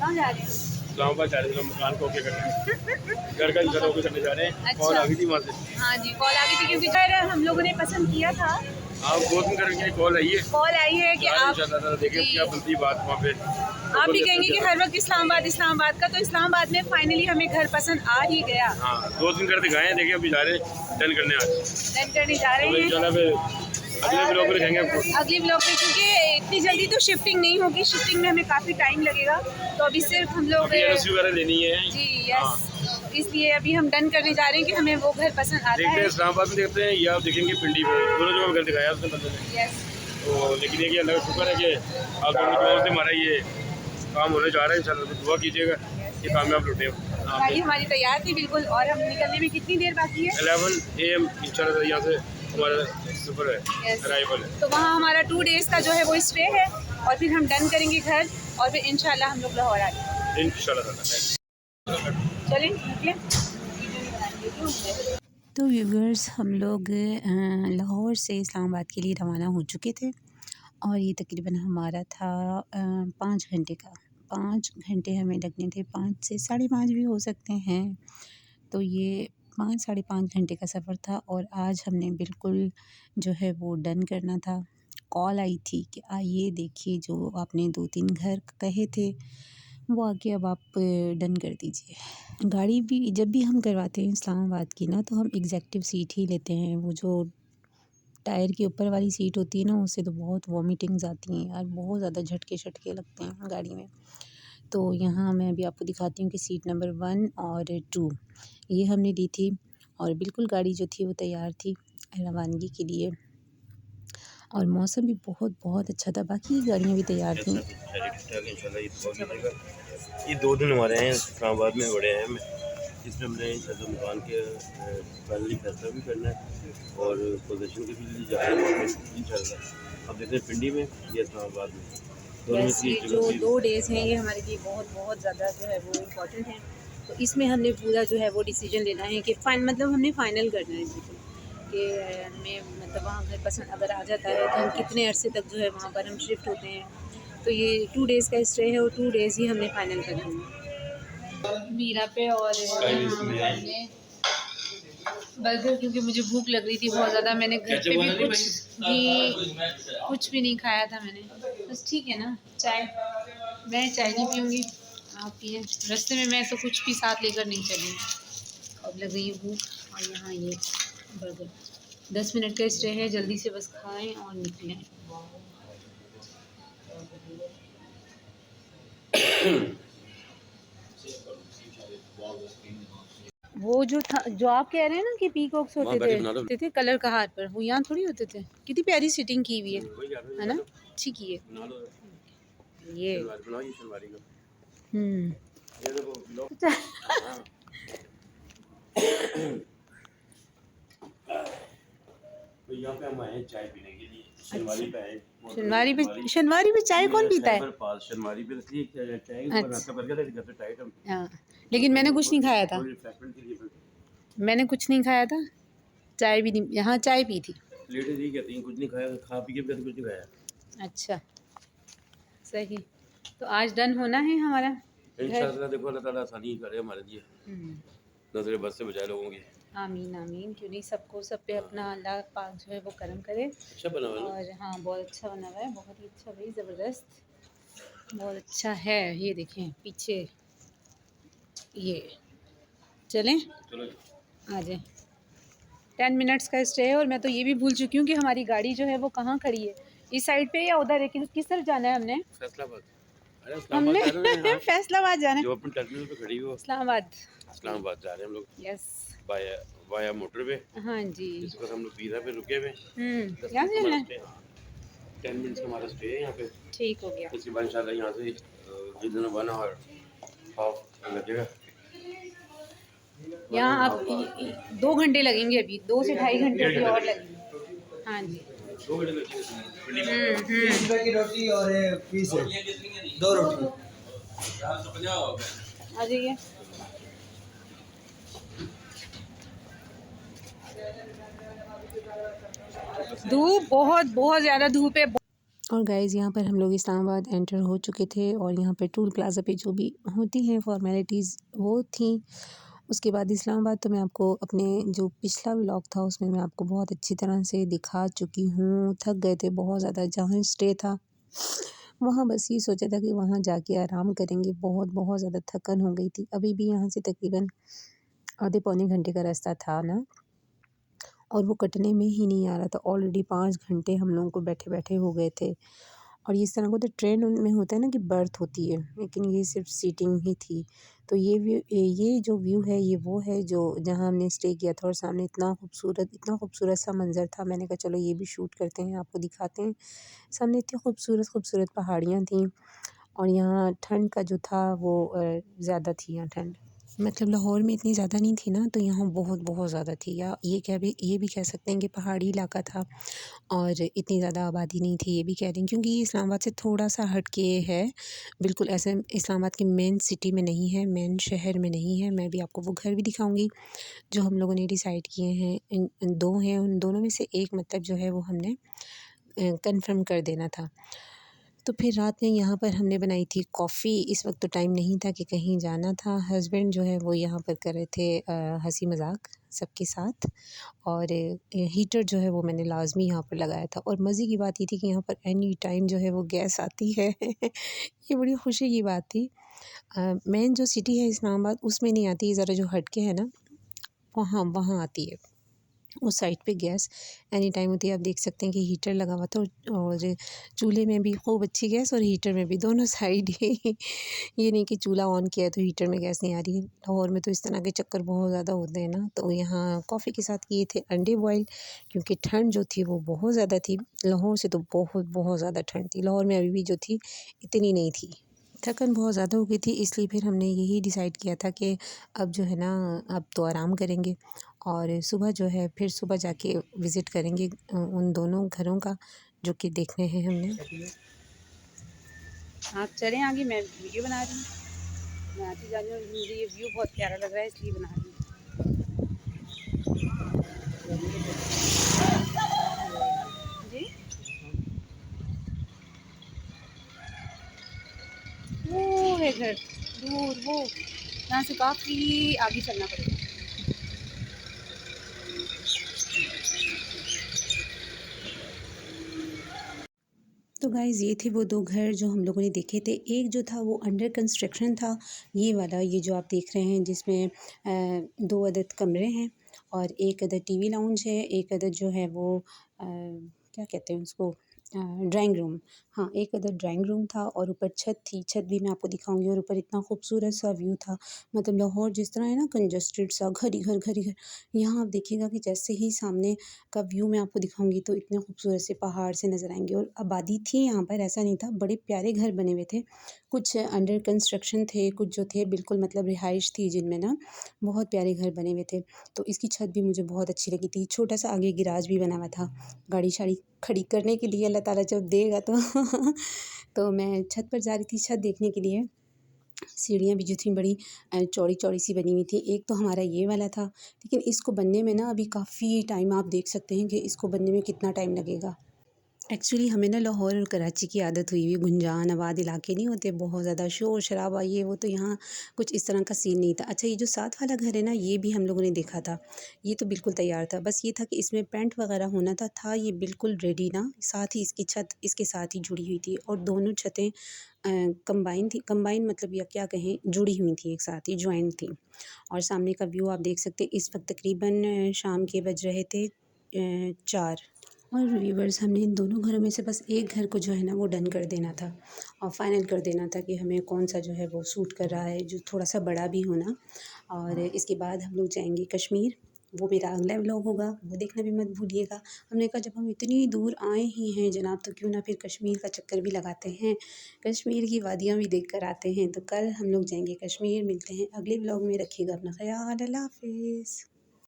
कहाँ जा रहे हैं? इस्लामाबाद जा रहे हैं, मकान को ओके करने, घर का इंशाल्लाह ओके करने जा रहे हैं। कॉल आ गई थी वहाँ से। हाँ जी, कॉल आ गई थी क्योंकि सर हम लोगों ने पसंद किया था। हाँ, 2 दिन करके कॉल आई है। कॉल आई है कि आप देखें क्या बनती बात वहाँ पे। आप भी कहेंगे कि हर वक्त इस्लामाबाद का, तो इस्लामाबाद में फाइनली हमें घर पसंद आ ही गया। हाँ, 2 दिन करते गए हैं, देखिए अभी जा रहे हैं डन करने आज। डन करने जा रहे हैं। अगले ब्लॉग में दिखाएंगे आपको। अगले ब्लॉग में, क्योंकि इतनी जल्दी तो शिफ्टिंग नहीं होगी, शिफ्टिंग में हमें काफ़ी टाइम लगेगा। तो अभी सिर्फ हम लोग वगैरह लेनी है जी, यस। इसलिए अभी हम डन करने जा रहे हैं कि हमें वो घर पसंद आता है। देखते हैं इस्लामाबाद में देखते हैं या आप देखेंगे पिंडी में, दोनों जगह घर दिखाया उसने बंदे ने। यस। तो लेकिन ये कि अल्लाह का शुक्र है कि आप दोनों की वजह से हमारा ये काम होने जा रहा है। इंशाल्लाह तो दुआ कीजिएगा ये कामयाब लुटे। गाड़ी हमारी तैयार थी बिल्कुल, और हम निकलने में कितनी देर बाकी है? 11 AM इंशाल्लाह यहाँ से हमारा सफर है, अराइवल है। तो वहाँ हमारा 2 डेज़ का जो है वो स्टे है, और फिर हम डन करेंगे घर, और फिर इंशाल्लाह हम लोग लाहौर आ जाएंगे इंशाल्लाह। चलें निकलें। तो व्यूवर्स, हम लोग लाहौर से इस्लामाबाद के लिए रवाना हो चुके थे, और ये तकरीबन हमारा था 5 घंटे का। 5 घंटे हमें लगने थे, 5 से 5.5 भी हो सकते हैं। तो ये 5 साढ़े 5 घंटे का सफ़र था, और आज हमने बिल्कुल जो है वो डन करना था। कॉल आई थी कि आइए देखिए, जो आपने 2-3 घर कहे थे वो आके अब आप डन कर दीजिए। गाड़ी भी जब भी हम करवाते हैं इस्लामाबाद की ना, तो हम एग्जेक्टिव सीट ही लेते हैं। वो जो टायर के ऊपर वाली सीट होती है ना, उससे तो बहुत वॉमिटिंग्स आती हैं यार, बहुत ज़्यादा झटके शटके लगते हैं गाड़ी में। तो यहाँ मैं अभी आपको दिखाती हूँ कि सीट नंबर 1 और 2 ये हमने ली थी, और बिल्कुल गाड़ी जो थी वो तैयार थी रवानगी के लिए, और मौसम भी बहुत बहुत अच्छा था। बाकी गाड़ियाँ भी तैयार थी। ये 2 दिन हमारे हैं इस्लामाबाद में बड़े अहम हैं, जिसमें हमने मकान के फाइनली फैसला भी करना है और पोजीशन के भी जा रहे हैं इंशाल्लाह। अब देखते हैं पिंडी में या इस्लामाबाद में। ये जो 2 डेज़ हैं ये हमारे लिए बहुत बहुत ज़्यादा जो है वो इम्पोर्टेंट हैं। तो इसमें हमने पूरा जो है वो डिसीजन लेना है कि मतलब हमने फ़ाइनल करना है बिल्कुल कि हमें मतलब वहाँ घर पसंद अगर आ जाता है तो हम कितने अरसे तक जो है वहाँ पर हम शिफ्ट होते हैं। तो ये 2 डेज़ का स्टे है, और 2 डेज़ ही हमने फ़ाइनल करना है मीरा पे। और हमने बर्गर, क्योंकि मुझे भूख लग रही थी बहुत ज़्यादा, मैंने घर पे भी कुछ भी नहीं खाया था मैंने। बस ठीक है ना, मैं चाय नहीं पीऊँगी, आप पिए। रास्ते में मैं तो कुछ भी साथ लेकर नहीं चली, अब लग रही है भूख। और यहाँ ये बर्गर 10 मिनट का स्टे है, जल्दी से बस खाएं और निकलें। वो जो था, जो आप कह रहे हैं ना कि पीकॉक्स होते थे कलर का हार पर, वो यहाँ थोड़ी होते थे। कितनी प्यारी सिटिंग की हुई है ना, अच्छी की है ये। यहाँ पे हम आए हैं चाय पीने के लिए। शनवारी पे आए। शनवारी में चाय कौन पीता है? शनवारी पे चाय नाश्ता कर गए थे, घर पे टाइट हम। हाँ, लेकिन मैंने कुछ नहीं खाया था। मैंने कुछ नहीं खाया था, चाय भी नहीं, यहाँ चाय पी थी। लेडीज ही कहती हैं कुछ नहीं खाया, खा पी के कुछ नहीं खाया। अच्छा, सही। तो आज डन होना है हमारा। इंशाल्लाह देखो अल्लाह ताला आसानी करे हमारे लिए, नजर बद से बचाए लोगों की। आमीन आमीन, क्यों नहीं, सबको सब पे अपना अल्लाह पाक जो है वो करम करे। अच्छा बना हुआ है। और हाँ, बहुत अच्छा बना हुआ है, बहुत ही अच्छा भाई, ज़बरदस्त, बहुत अच्छा है। ये देखें पीछे, ये चलें आ जाए। 10 मिनट्स का स्टे है, और मैं तो ये भी भूल चुकी हूँ कि हमारी गाड़ी जो है वो कहाँ खड़ी है, इस साइड पे या उधर है, किस तरफ जाना है हमने? फैसलाबाद। हमने फैसलाबाद जाना है, जो अपन टर्मिनल पे खड़ी हो। इस्लामाबाद जा रहे हैं हम लोग। Yes, via motorway. हाँ जी। इस वक्त हम लोग पीरा पे रुके हुए। यहाँ से जाना है। 10 मिनट्स का हमारा स्टे है यहाँ पे। ठीक हो गया। इसके बाद इंशाल्लाह यहाँ से जितना 1 आवर हाफ लगेगा। यहाँ अब 2 घंटे लगेंगे, अभी 2 से 2.5 घंटे अभी और लगेंगे। हाँ जी, 2 घंटे लगेंगे। 20 रुपए की रोटी और पीस है, 2 रोटी। आ जाइए। धूप बहुत बहुत ज़्यादा धूप है। और गाइज़ यहाँ पर हम लोग इस्लामाबाद एंटर हो चुके थे और यहाँ पे टोल प्लाज़ा पे जो भी होती हैं फॉर्मेलिटीज़ वो थी। उसके बाद इस्लामाबाद तो मैं आपको अपने जो पिछला व्लॉग था उसमें मैं आपको बहुत अच्छी तरह से दिखा चुकी हूँ। थक गए थे बहुत ज़्यादा, जहाँ स्टे था वहाँ बस ये सोचा था कि वहाँ जाके आराम करेंगे। बहुत ज़्यादा थकन हो गई थी। अभी भी यहाँ से तकरीबन आधे पौने घंटे का रास्ता था ना, और वो कटने में ही नहीं आ रहा था। ऑलरेडी 5 घंटे हम लोगों को बैठे-बैठे हो गए थे। और इस तरह को तो ट्रेन उनमें होता है ना कि बर्थ होती है, लेकिन ये सिर्फ़ सीटिंग ही थी। तो ये जो व्यू है ये वो है जो जहाँ हमने स्टे किया था, और सामने इतना खूबसूरत सा मंज़र था। मैंने कहा चलो ये भी शूट करते हैं, आपको दिखाते हैं। सामने इतनी खूबसूरत पहाड़ियाँ थीं, और यहाँ ठंड का जो था वो ज़्यादा थी यहाँ ठंड। मतलब लाहौर में इतनी ज़्यादा नहीं थी ना, तो यहाँ बहुत ज़्यादा थी, या ये भी कह सकते हैं कि पहाड़ी इलाका था और इतनी ज़्यादा आबादी नहीं थी, ये भी कह रही हूँ, क्योंकि ये इस्लामाबाद से थोड़ा-सा हट के है। बिल्कुल ऐसे इस्लामाबाद की मेन सिटी में नहीं है, मेन शहर में नहीं है। मैं भी आपको वो घर भी दिखाऊँगी जो हम लोगों ने डिसाइड किए हैं। इन 2 हैं, उन दोनों में से एक मतलब जो है वो हमने कन्फर्म कर देना था। तो फिर रात में यहाँ पर हमने बनाई थी कॉफ़ी। इस वक्त तो टाइम नहीं था कि कहीं जाना था। हस्बैंड जो है वो यहाँ पर कर रहे थे हँसी मज़ाक सबके साथ, और हीटर जो है वो मैंने लाज़मी यहाँ पर लगाया था। और मज़े की बात ये थी कि यहाँ पर एनी टाइम जो है वो गैस आती है ये बड़ी खुशी की बात थी। मेन जो सिटी है इस्लामाबाद उसमें नहीं आती, ज़रा जो हट के है ना वहाँ वहाँ आती है। उस साइड पे गैस एनी टाइम होती है। आप देख सकते हैं कि हीटर लगा हुआ था, और चूल्हे में भी खूब अच्छी गैस और हीटर में भी, दोनों साइड ही ये नहीं कि चूल्हा ऑन किया है तो हीटर में गैस नहीं आ रही है। लाहौर में तो इस तरह के चक्कर बहुत ज़्यादा होते हैं ना। तो यहाँ कॉफ़ी के साथ किए थे अंडे बॉयल, क्योंकि ठंड जो थी वो बहुत ज़्यादा थी। लाहौर से तो बहुत ज़्यादा ठंड थी। लाहौर में अभी भी जो थी इतनी नहीं थी। थकन बहुत ज़्यादा हो गई थी, इसलिए फिर हमने यही डिसाइड किया था कि अब जो है ना अब तो आराम करेंगे, और सुबह जो है फिर सुबह जाके विज़िट करेंगे उन दोनों घरों का जो कि देखने हैं हमने। आप चलें आगे, मैं वीडियो बना रही हूँ। मैं आती जा रही हूँ, मुझे ये व्यू बहुत प्यारा लग रहा है इसलिए बना रही हूँ। जी, वो है घर दूर, वो यहाँ से काफ़ी आगे चलना पड़ेगा। तो गाइज़ ये थे वो 2 घर जो हम लोगों ने देखे थे। एक जो था वो अंडर कंस्ट्रक्शन था, ये वाला, ये जो आप देख रहे हैं जिसमें 2 अदद कमरे हैं और 1 अदद टीवी लाउंज है, 1 अदद जो है वो क्या कहते हैं उसको, ड्राइंग रूम। हाँ, 1 अदद ड्राइंग रूम था, और ऊपर छत थी, छत भी मैं आपको दिखाऊँगी, और ऊपर इतना खूबसूरत सा व्यू था। मतलब लाहौर जिस तरह है ना कंजस्टेड सा, घर ही घर, यहाँ आप देखिएगा कि जैसे ही सामने का व्यू मैं आपको दिखाऊँगी तो इतने खूबसूरत से पहाड़ से नज़र आएँगे, और आबादी थी यहाँ पर, ऐसा नहीं था। बड़े प्यारे घर बने हुए थे, कुछ अंडर कंस्ट्रक्शन थे, कुछ जो थे बिल्कुल मतलब रिहाइश थी जिनमें ना बहुत प्यारे घर बने हुए थे। तो इसकी छत भी मुझे बहुत अच्छी लगी थी। छोटा-सा आगे गिराज भी बना हुआ था, गाड़ी-शाड़ी खड़ी करने के लिए, अल्लाह ताला जब देगा तो तो मैं छत पर जा रही थी छत देखने के लिए। सीढ़ियाँ भी जो थी बड़ी चौड़ी-चौड़ी सी बनी हुई थी। एक तो हमारा ये वाला था, लेकिन इसको बनने में ना अभी काफ़ी टाइम, आप देख सकते हैं कि इसको बनने में कितना टाइम लगेगा। एक्चुअली हमें ना लाहौर और कराची की आदत हुई हुई, गुंजान आबाद इलाके नहीं होते, बहुत ज़्यादा शोर शराबा ये वो, तो यहाँ कुछ इस तरह का सीन नहीं था। अच्छा, ये जो साथ वाला घर है ना, ये भी हम लोगों ने देखा था, ये तो बिल्कुल तैयार था। बस ये था कि इसमें पेंट वगैरह होना था ये बिल्कुल रेडी ना, साथ ही इसकी छत इसके साथ ही जुड़ी हुई थी, और दोनों छतें कंबाइन थी। कंबाइन मतलब या क्या कहें, जुड़ी हुई थी, एक साथ ही जॉइंट थी। और सामने का व्यू आप देख सकते हैं। इस वक्त तकरीबन शाम के बज रहे थे 4। और व्यूवर्स, हमने इन दोनों घरों में से बस एक घर को जो है ना वो डन कर देना था, और फाइनल कर देना था कि हमें कौन सा जो है वो सूट कर रहा है, जो थोड़ा सा बड़ा भी होना। और इसके बाद हम लोग जाएंगे कश्मीर, वो मेरा अगला व्लॉग होगा, वो देखना भी मत भूलिएगा। हमने कहा जब हम इतनी दूर आए ही हैं जनाब, तो क्यों ना फिर कश्मीर का चक्कर भी लगाते हैं, कश्मीर की वादियाँ भी देख कर आते हैं। तो कल हम लोग जाएंगे कश्मीर। मिलते हैं अगले व्लॉग में, रखिएगा अपना ख्याल, अल्लाह हाफिज़।